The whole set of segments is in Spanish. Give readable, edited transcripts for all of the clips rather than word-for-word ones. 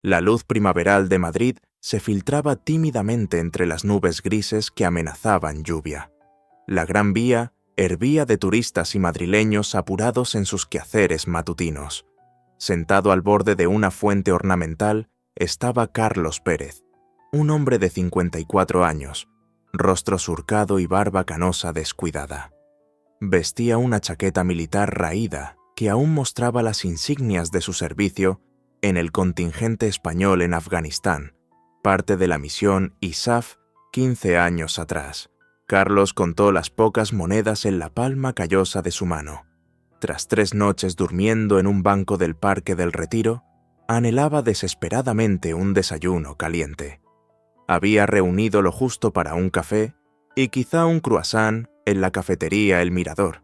La luz primaveral de Madrid se filtraba tímidamente entre las nubes grises que amenazaban lluvia. La Gran Vía hervía de turistas y madrileños apurados en sus quehaceres matutinos. Sentado al borde de una fuente ornamental estaba Carlos Pérez, un hombre de 54 años, rostro surcado y barba canosa descuidada. Vestía una chaqueta militar raída que aún mostraba las insignias de su servicio en el contingente español en Afganistán, parte de la misión ISAF 15 años atrás. Carlos contó las pocas monedas en la palma callosa de su mano. Tras 3 noches durmiendo en un banco del Parque del Retiro, anhelaba desesperadamente un desayuno caliente. Había reunido lo justo para un café y quizá un croissant en la cafetería El Mirador,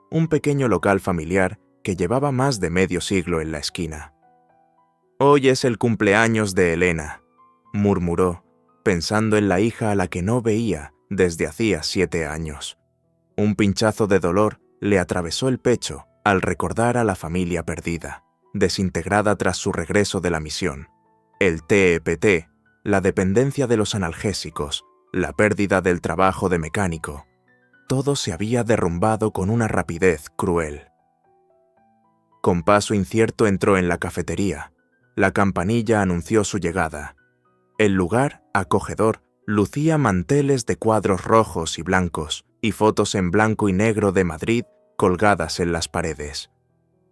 un pequeño local familiar que llevaba más de medio siglo en la esquina. «Hoy es el cumpleaños de Elena», murmuró, pensando en la hija a la que no veía desde hacía 7 años. Un pinchazo de dolor le atravesó el pecho al recordar a la familia perdida, desintegrada tras su regreso de la misión. El TEPT, la dependencia de los analgésicos, la pérdida del trabajo de mecánico. Todo se había derrumbado con una rapidez cruel. Con paso incierto entró en la cafetería. La campanilla anunció su llegada. El lugar, acogedor, lucía manteles de cuadros rojos y blancos y fotos en blanco y negro de Madrid colgadas en las paredes.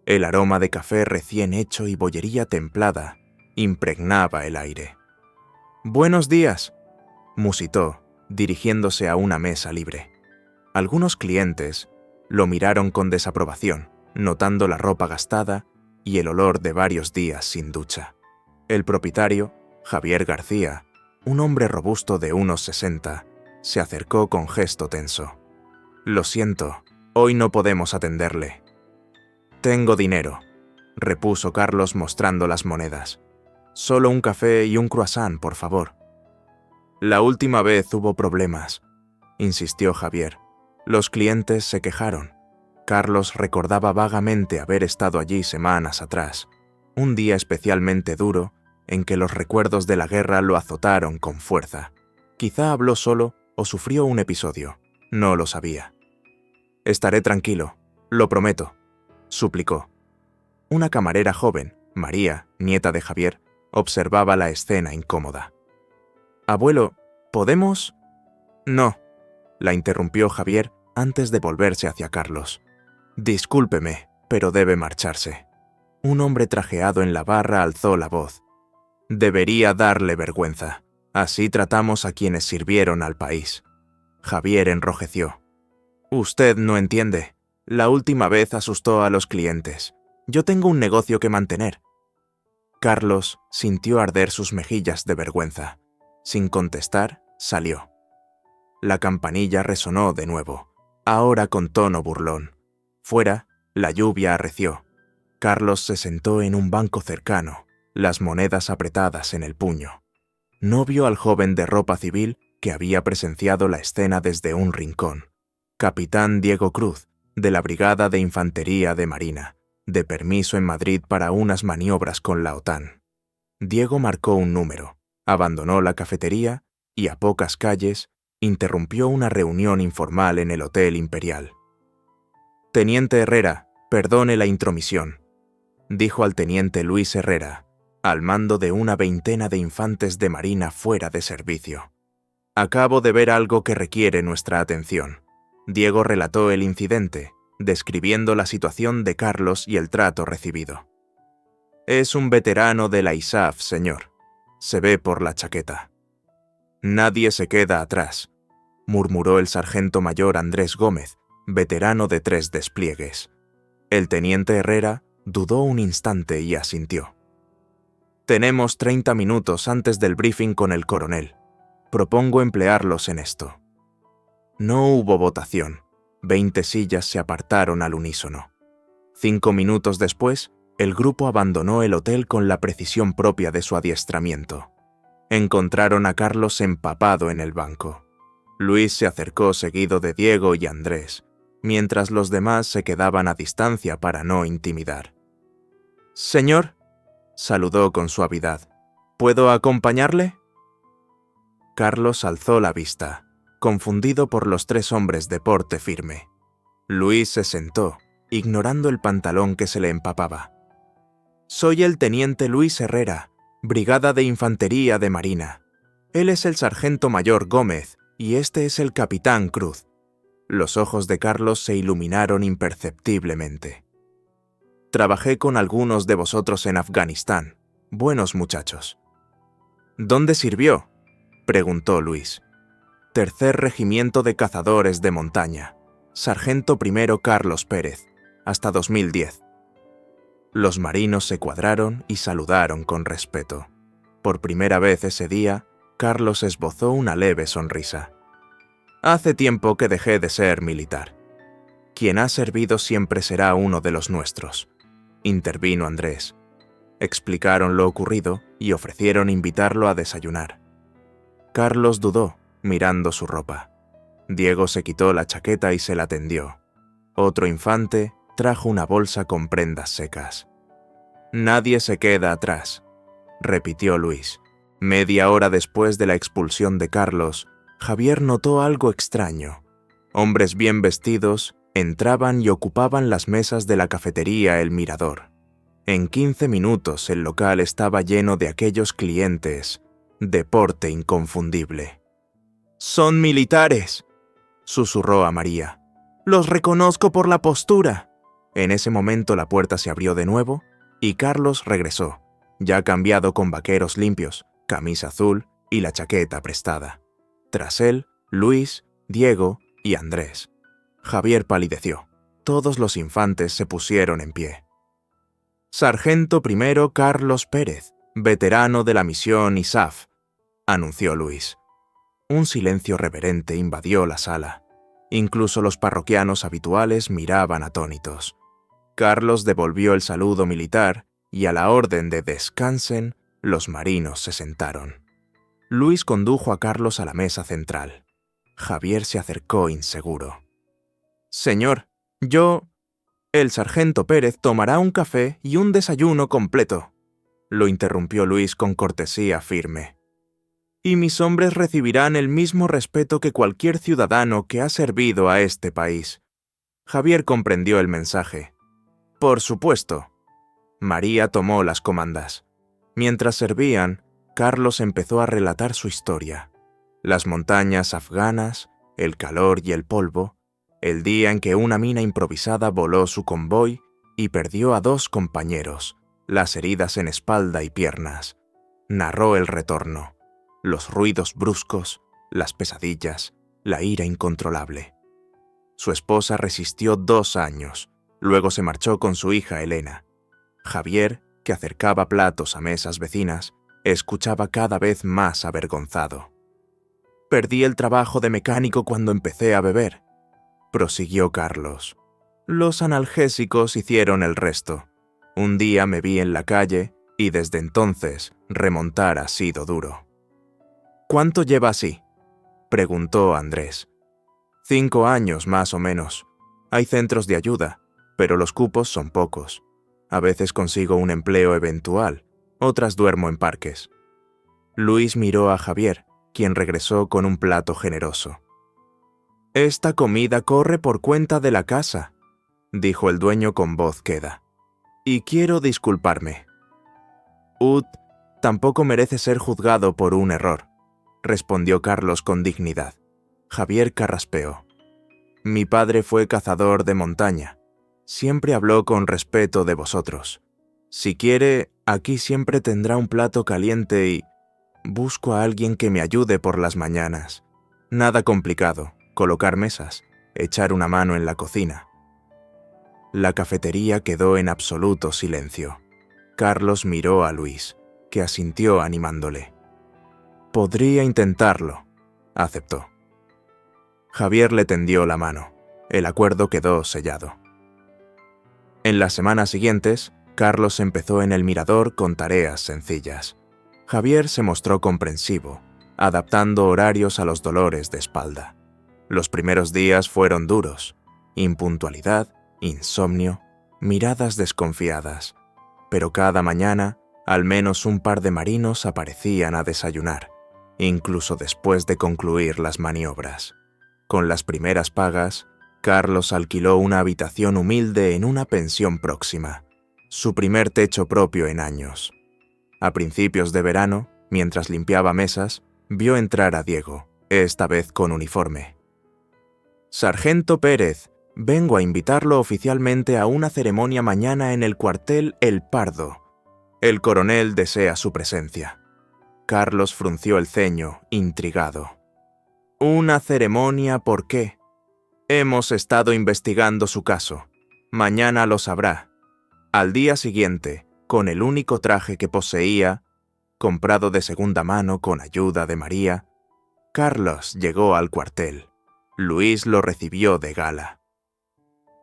El aroma de café recién hecho y bollería templada impregnaba el aire. «Buenos días», musitó, dirigiéndose a una mesa libre. Algunos clientes lo miraron con desaprobación, notando la ropa gastada y el olor de varios días sin ducha. El propietario, Javier García, un hombre robusto de unos 60, se acercó con gesto tenso. «Lo siento, hoy no podemos atenderle». «Tengo dinero», repuso Carlos mostrando las monedas. «Solo un café y un croissant, por favor». «La última vez hubo problemas», insistió Javier. «Los clientes se quejaron». Carlos recordaba vagamente haber estado allí semanas atrás, un día especialmente duro en que los recuerdos de la guerra lo azotaron con fuerza. Quizá habló solo o sufrió un episodio, no lo sabía. «Estaré tranquilo, lo prometo», suplicó. Una camarera joven, María, nieta de Javier, observaba la escena incómoda. «Abuelo, ¿podemos?» «No», la interrumpió Javier antes de volverse hacia Carlos. «Discúlpeme, pero debe marcharse». Un hombre trajeado en la barra alzó la voz. «Debería darle vergüenza. Así tratamos a quienes sirvieron al país». Javier enrojeció. «Usted no entiende. La última vez asustó a los clientes. Yo tengo un negocio que mantener». Carlos sintió arder sus mejillas de vergüenza. Sin contestar, salió. La campanilla resonó de nuevo, ahora con tono burlón. Fuera, la lluvia arreció. Carlos se sentó en un banco cercano, las monedas apretadas en el puño. No vio al joven de ropa civil que había presenciado la escena desde un rincón. Capitán Diego Cruz, de la Brigada de Infantería de Marina, de permiso en Madrid para unas maniobras con la OTAN. Diego marcó un número, abandonó la cafetería y a pocas calles interrumpió una reunión informal en el Hotel Imperial. «Teniente Herrera, perdone la intromisión», dijo al teniente Luis Herrera, al mando de una veintena de infantes de marina fuera de servicio. «Acabo de ver algo que requiere nuestra atención». Diego relató el incidente, describiendo la situación de Carlos y el trato recibido. «Es un veterano de la ISAF, señor. Se ve por la chaqueta». «Nadie se queda atrás», murmuró el sargento mayor Andrés Gómez, veterano de 3 despliegues. El teniente Herrera dudó un instante y asintió. «Tenemos 30 minutos antes del briefing con el coronel. Propongo emplearlos en esto». No hubo votación. 20 sillas se apartaron al unísono. 5 minutos después, el grupo abandonó el hotel con la precisión propia de su adiestramiento. Encontraron a Carlos empapado en el banco. Luis se acercó seguido de Diego y Andrés, mientras los demás se quedaban a distancia para no intimidar. «Señor», saludó con suavidad. ¿Puedo acompañarle? Carlos alzó la vista, confundido por los 3 hombres de porte firme. Luis se sentó, ignorando el pantalón que se le empapaba. Soy el teniente Luis Herrera, Brigada de Infantería de Marina. Él es el sargento mayor Gómez y este es el capitán Cruz. Los ojos de Carlos se iluminaron imperceptiblemente. Trabajé con algunos de vosotros en Afganistán. Buenos muchachos. ¿Dónde sirvió?, preguntó Luis. Tercer Regimiento de Cazadores de Montaña. Sargento primero Carlos Pérez, hasta 2010. Los marinos se cuadraron y saludaron con respeto. Por primera vez ese día, Carlos esbozó una leve sonrisa. Hace tiempo que dejé de ser militar. Quien ha servido siempre será uno de los nuestros, intervino Andrés. Explicaron lo ocurrido y ofrecieron invitarlo a desayunar. Carlos dudó, mirando su ropa. Diego se quitó la chaqueta y se la tendió. Otro infante trajo una bolsa con prendas secas. Nadie se queda atrás, repitió Luis. Media hora después de la expulsión de Carlos, Javier notó algo extraño. Hombres bien vestidos entraban y ocupaban las mesas de la cafetería El Mirador. En 15 minutos el local estaba lleno de aquellos clientes de porte inconfundible. «¡Son militares!», susurró a María. «Los reconozco por la postura». En ese momento la puerta se abrió de nuevo y Carlos regresó, ya cambiado con vaqueros limpios, camisa azul y la chaqueta prestada. Tras él, Luis, Diego y Andrés. Javier palideció. Todos los infantes se pusieron en pie. «Sargento primero Carlos Pérez, veterano de la misión ISAF», anunció Luis. Un silencio reverente invadió la sala. Incluso los parroquianos habituales miraban atónitos. Carlos devolvió el saludo militar y a la orden de «descansen», los marinos se sentaron. Luis condujo a Carlos a la mesa central. Javier se acercó inseguro. «Señor, el sargento Pérez tomará un café y un desayuno completo», lo interrumpió Luis con cortesía firme. «Y mis hombres recibirán el mismo respeto que cualquier ciudadano que ha servido a este país». Javier comprendió el mensaje. «Por supuesto». María tomó las comandas. Mientras servían, Carlos empezó a relatar su historia. Las montañas afganas, el calor y el polvo, el día en que una mina improvisada voló su convoy y perdió a 2 compañeros, las heridas en espalda y piernas. Narró el retorno, los ruidos bruscos, las pesadillas, la ira incontrolable. Su esposa resistió 2 años, luego se marchó con su hija Elena. Javier, que acercaba platos a mesas vecinas, escuchaba cada vez más avergonzado. «Perdí el trabajo de mecánico cuando empecé a beber», prosiguió Carlos. «Los analgésicos hicieron el resto. Un día me vi en la calle y desde entonces remontar ha sido duro». «¿Cuánto lleva así?», preguntó Andrés. 5 años más o menos. Hay centros de ayuda, pero los cupos son pocos. A veces consigo un empleo eventual, otras duermo en parques». Luis miró a Javier, quien regresó con un plato generoso. «Esta comida corre por cuenta de la casa», dijo el dueño con voz queda. «Y quiero disculparme». Tampoco merece ser juzgado por un error», respondió Carlos con dignidad. Javier carraspeó. «Mi padre fue cazador de montaña. Siempre habló con respeto de vosotros. Si quiere, aquí siempre tendrá un plato caliente y... busco a alguien que me ayude por las mañanas. Nada complicado, colocar mesas, echar una mano en la cocina». La cafetería quedó en absoluto silencio. Carlos miró a Luis, que asintió animándole. «Podría intentarlo», aceptó. Javier le tendió la mano. El acuerdo quedó sellado. En las semanas siguientes, Carlos empezó en El Mirador con tareas sencillas. Javier se mostró comprensivo, adaptando horarios a los dolores de espalda. Los primeros días fueron duros. Impuntualidad, insomnio, miradas desconfiadas. Pero cada mañana, Al menos un par de marinos aparecían a desayunar, incluso después de concluir las maniobras. Con las primeras pagas, Carlos alquiló una habitación humilde en una pensión próxima, su primer techo propio en años. A principios de verano, mientras limpiaba mesas, vio entrar a Diego, esta vez con uniforme. «Sargento Pérez, vengo a invitarlo oficialmente a una ceremonia mañana en el cuartel El Pardo. El coronel desea su presencia». Carlos frunció el ceño, intrigado. «¿Una ceremonia por qué?» «Hemos estado investigando su caso. Mañana lo sabrá». Al día siguiente, con el único traje que poseía, comprado de segunda mano con ayuda de María, Carlos llegó al cuartel. Luis lo recibió de gala.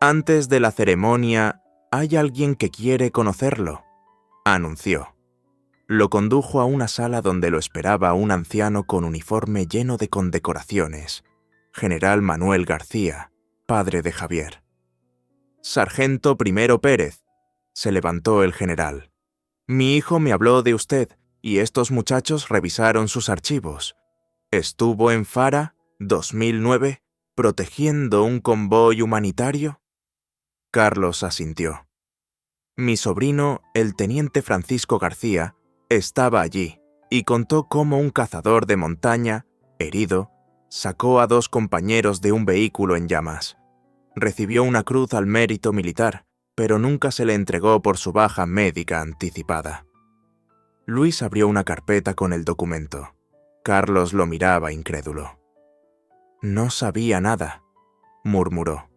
«Antes de la ceremonia, hay alguien que quiere conocerlo», anunció. Lo condujo a una sala donde lo esperaba un anciano con uniforme lleno de condecoraciones, General Manuel García, padre de Javier. «Sargento Primero Pérez», se levantó el general. «Mi hijo me habló de usted y estos muchachos revisaron sus archivos. ¿Estuvo en Fara, 2009, protegiendo un convoy humanitario?» Carlos asintió. «Mi sobrino, el teniente Francisco García, estaba allí y contó cómo un cazador de montaña, herido, sacó a 2 compañeros de un vehículo en llamas. Recibió una cruz al mérito militar, pero nunca se le entregó por su baja médica anticipada». Luis abrió una carpeta con el documento. Carlos lo miraba incrédulo. «No sabía nada», murmuró.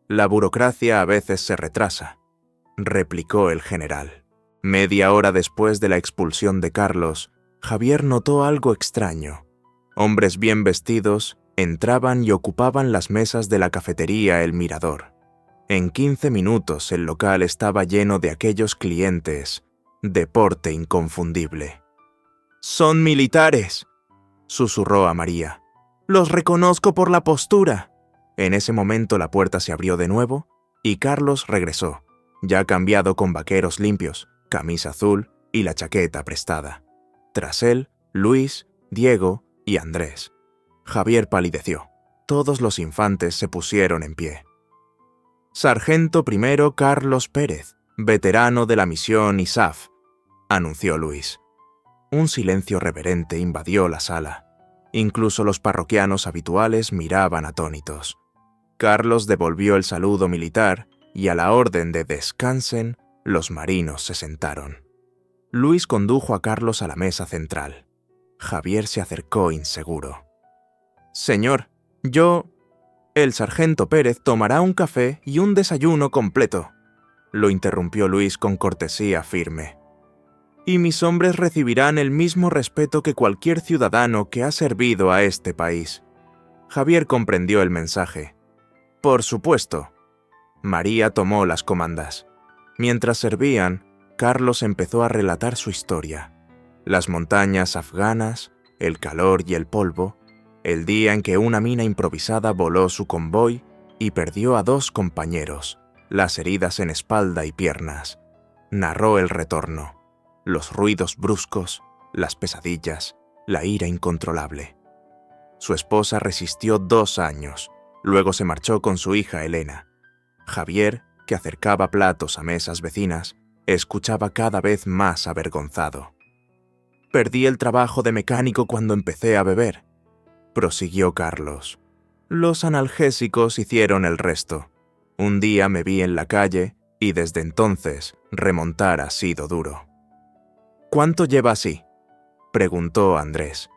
«La burocracia a veces se retrasa», replicó el general. Media hora después de la expulsión de Carlos, Javier notó algo extraño. Hombres bien vestidos entraban y ocupaban las mesas de la cafetería El Mirador. En 15 minutos el local estaba lleno de aquellos clientes de porte inconfundible. «Son militares», susurró a María. «Los reconozco por la postura». En ese momento la puerta se abrió de nuevo y Carlos regresó, ya cambiado con vaqueros limpios, camisa azul y la chaqueta prestada. Tras él, Luis, Diego y Andrés. Javier palideció. Todos los infantes se pusieron en pie. «Sargento primero Carlos Pérez, veterano de la misión ISAF», anunció Luis. Un silencio reverente invadió la sala. Incluso los parroquianos habituales miraban atónitos. Carlos devolvió el saludo militar y a la orden de «descansen», los marinos se sentaron. Luis condujo a Carlos a la mesa central. Javier se acercó inseguro. «Señor, el sargento Pérez tomará un café y un desayuno completo», lo interrumpió Luis con cortesía firme. «Y mis hombres recibirán el mismo respeto que cualquier ciudadano que ha servido a este país». Javier comprendió el mensaje. «Por supuesto». María tomó las comandas. Mientras servían, Carlos empezó a relatar su historia. Las montañas afganas, el calor y el polvo, el día en que una mina improvisada voló su convoy y perdió a 2 compañeros, las heridas en espalda y piernas. Narró el retorno, los ruidos bruscos, las pesadillas, la ira incontrolable. Su esposa resistió 2 años, luego se marchó con su hija Elena. Javier, que acercaba platos a mesas vecinas, escuchaba cada vez más avergonzado. «Perdí el trabajo de mecánico cuando empecé a beber», prosiguió Carlos. «Los analgésicos hicieron el resto. Un día me vi en la calle y desde entonces remontar ha sido duro». «¿Cuánto lleva así?», preguntó Andrés.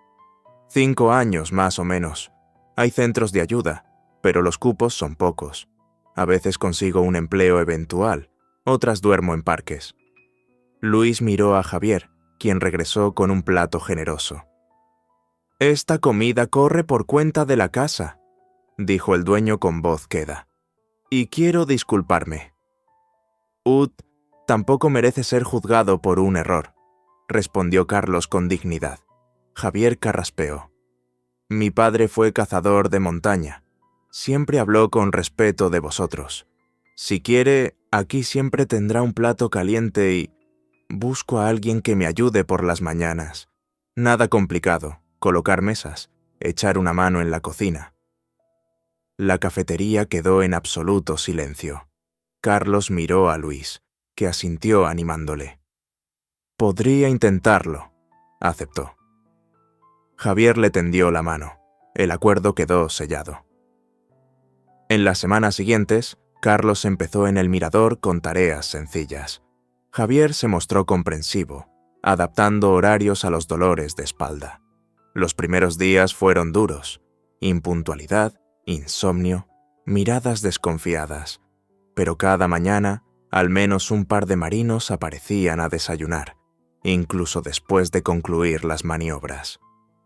5 años más o menos. Hay centros de ayuda, pero los cupos son pocos. A veces consigo un empleo eventual, otras duermo en parques». Luis miró a Javier, quien regresó con un plato generoso. «Esta comida corre por cuenta de la casa», dijo el dueño con voz queda. «Y quiero disculparme». Tampoco merece ser juzgado por un error», respondió Carlos con dignidad. Javier carraspeó. «Mi padre fue cazador de montaña. Siempre habló con respeto de vosotros. Si quiere, aquí siempre tendrá un plato caliente y...» Busco a alguien que me ayude por las mañanas. Nada complicado, colocar mesas, echar una mano en la cocina. La cafetería quedó en absoluto silencio. Carlos miró a Luis, que asintió animándole. Podría intentarlo, aceptó. Javier le tendió la mano. El acuerdo quedó sellado. En las semanas siguientes, Carlos empezó en el mirador con tareas sencillas. Javier se mostró comprensivo, adaptando horarios a los dolores de espalda. Los primeros días fueron duros. Impuntualidad, insomnio, miradas desconfiadas. Pero cada mañana, al menos un par de marinos aparecían a desayunar, incluso después de concluir las maniobras.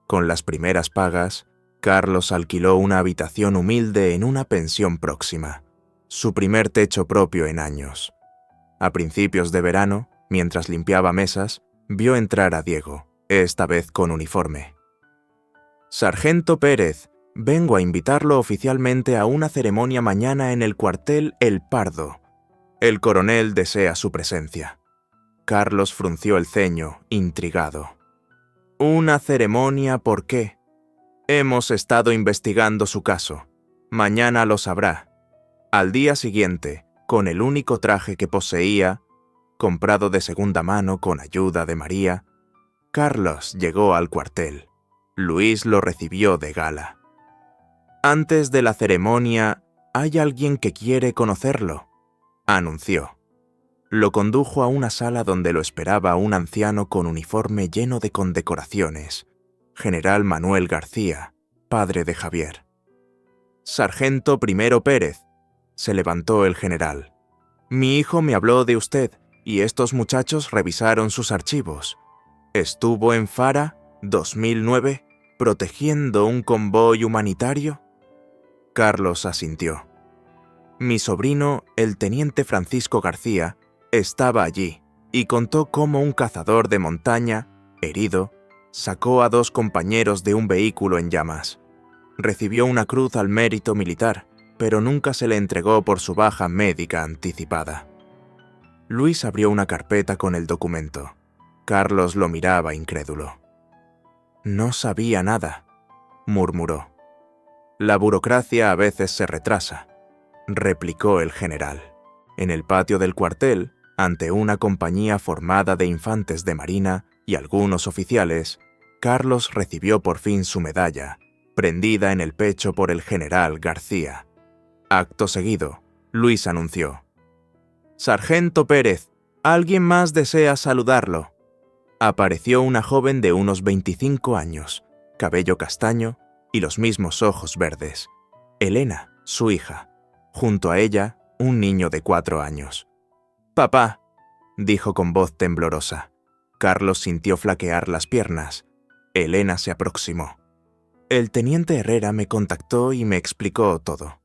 Con las primeras pagas, Carlos alquiló una habitación humilde en una pensión próxima, su primer techo propio en años. A principios de verano, mientras limpiaba mesas, vio entrar a Diego, esta vez con uniforme. «Sargento Pérez, vengo a invitarlo oficialmente a una ceremonia mañana en el cuartel El Pardo. El coronel desea su presencia». Carlos frunció el ceño, intrigado. «¿Una ceremonia por qué?» «Hemos estado investigando su caso. Mañana lo sabrá». Al día siguiente, con el único traje que poseía, comprado de segunda mano con ayuda de María, Carlos llegó al cuartel. Luis lo recibió de gala. «Antes de la ceremonia, hay alguien que quiere conocerlo», anunció. Lo condujo a una sala donde lo esperaba un anciano con uniforme lleno de condecoraciones, General Manuel García, padre de Javier. «Sargento Primero Pérez», se levantó el general. «Mi hijo me habló de usted y estos muchachos revisaron sus archivos. ¿Estuvo en Fara, 2009, protegiendo un convoy humanitario?» Carlos asintió. «Mi sobrino, el teniente Francisco García, estaba allí y contó cómo un cazador de montaña, herido, sacó a 2 compañeros de un vehículo en llamas. Recibió una cruz al mérito militar, pero nunca se le entregó por su baja médica anticipada». Luis abrió una carpeta con el documento. Carlos lo miraba incrédulo. «No sabía nada», murmuró. «La burocracia a veces se retrasa», replicó el general. En el patio del cuartel, ante una compañía formada de infantes de marina y algunos oficiales, Carlos recibió por fin su medalla, prendida en el pecho por el general García. Acto seguido, Luis anunció: «Sargento Pérez, alguien más desea saludarlo». Apareció una joven de unos 25 años, cabello castaño y los mismos ojos verdes. Elena, su hija. Junto a ella, un niño de 4 años. «Papá», dijo con voz temblorosa. Carlos sintió flaquear las piernas. Elena se aproximó. «El teniente Herrera me contactó y me explicó todo».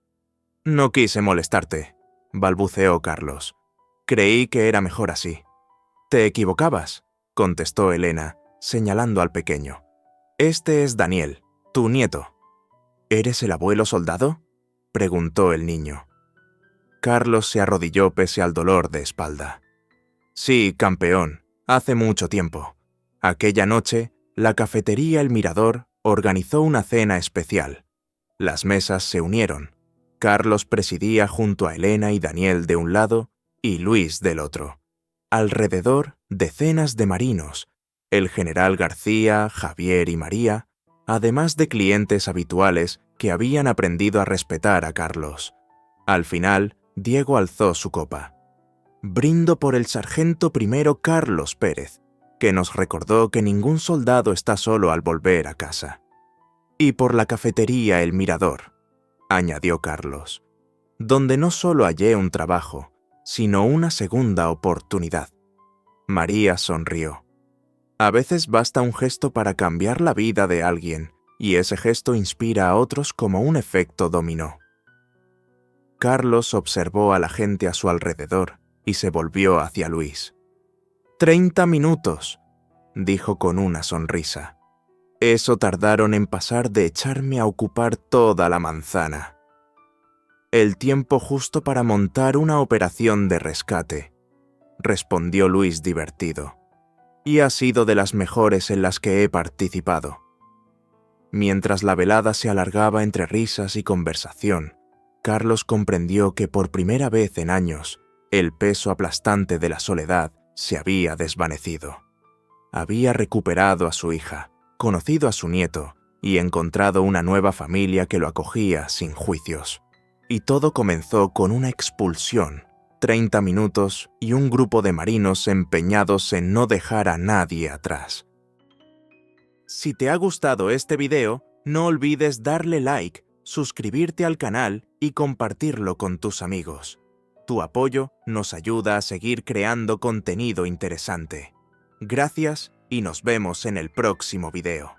«No quise molestarte», balbuceó Carlos. «Creí que era mejor así». «Te equivocabas», contestó Elena, señalando al pequeño. «Este es Daniel, tu nieto». «¿Eres el abuelo soldado?», preguntó el niño. Carlos se arrodilló pese al dolor de espalda. «Sí, campeón, hace mucho tiempo. Aquella noche, la cafetería El Mirador organizó una cena especial. Las mesas se unieron. Carlos presidía junto a Elena y Daniel de un lado y Luis del otro. Alrededor, decenas de marinos, el general García, Javier y María, además de clientes habituales que habían aprendido a respetar a Carlos. Al final, Diego alzó su copa. «Brindo por el sargento primero Carlos Pérez, que nos recordó que ningún soldado está solo al volver a casa. Y por la cafetería El Mirador», añadió Carlos, «donde no solo hallé un trabajo, sino una segunda oportunidad». María sonrió. A veces basta un gesto para cambiar la vida de alguien, y ese gesto inspira a otros como un efecto dominó. Carlos observó a la gente a su alrededor y se volvió hacia Luis. «30 minutos», dijo con una sonrisa. «Eso tardaron en pasar de echarme a ocupar toda la manzana. El tiempo justo para montar una operación de rescate». respondió Luis divertido. Y ha sido de las mejores en las que he participado. Mientras la velada se alargaba entre risas y conversación, Carlos comprendió que por primera vez en años, el peso aplastante de la soledad se había desvanecido. Había recuperado a su hija, conocido a su nieto y encontrado una nueva familia que lo acogía sin juicios. Y todo comenzó con una expulsión, 30 minutos y un grupo de marinos empeñados en no dejar a nadie atrás. Si te ha gustado este video, no olvides darle like, suscribirte al canal y compartirlo con tus amigos. Tu apoyo nos ayuda a seguir creando contenido interesante. Gracias y nos vemos en el próximo video.